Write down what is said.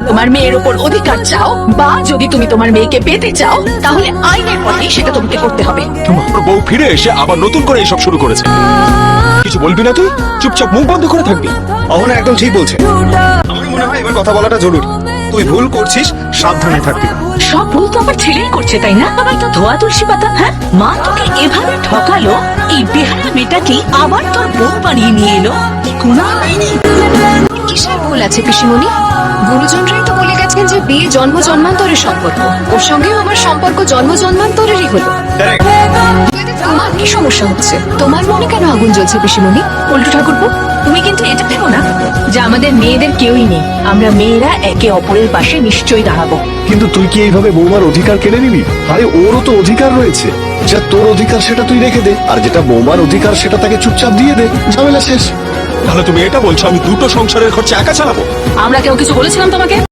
তোমার মেয়ের উপর অধিকার চাও বা যদি তুমি তোমার মেয়েকে পেতে চাও তাহলে আইনের পথেই সেটা তোমাকে করতে হবে। তোমার বউ ফিরে এসে আবার নতুন করে এসব শুরু করেছে। কিছু বলবি না তুই? চুপচাপ মুখ বন্ধ করে থাকবি। অহনা একদম ঠিক বলছে। আমার মনে হয় এবার কথা বলাটা জরুরি। তুই ভুল করছিস, সাবধানে থাকবি। সব ভুল তো আমার ছেলেই করছে তাই না? আবার তো ধোয়া তুলসী পাতা। হ্যাঁ, মা তোকে এভাবে ঠকালো, এই বেহায়া মেয়েটাকে আবার তোর বউ বানিয়ে নিয়ে এলো। কি গুনাহ হয়নি? কিসের ভুল আছে পিসিমণি? গুরুজনরাই তো বলে গেছেন যে বিয়ে জন্ম জন্মান্তরের সম্পর্ক। ওর সঙ্গেও আমার সম্পর্ক জন্ম জন্মান্তরেরই হলো। তোমার কি সমস্যা হচ্ছে? তোমার মনে কেন আগুন জ্বলছে পিসিমণি? পল্টু ঠাকুরপো, তুমি কিন্তু এটা ভেবো না যে আমাদের মেয়েদের কেউই নেই। আমরা মেয়েরা একে অপরের পাশে নিশ্চয়ই দাঁড়াবো। কিন্তু তুই কি এইভাবে বৌমার অধিকার কেড়ে নিবি? আরে ওরও তো অধিকার রয়েছে। যা তোর অধিকার সেটা তুই রেখে দে, আর যেটা বৌমার অধিকার সেটা তাকে চুপচাপ দিয়ে দে, ঝামেলা শেষ। তাহলে তুমি এটা বলছো আমি দুটো সংসারের খরচা একা চালাবো? আমরা কেউ কিছু বলেছিলাম তোমাকে?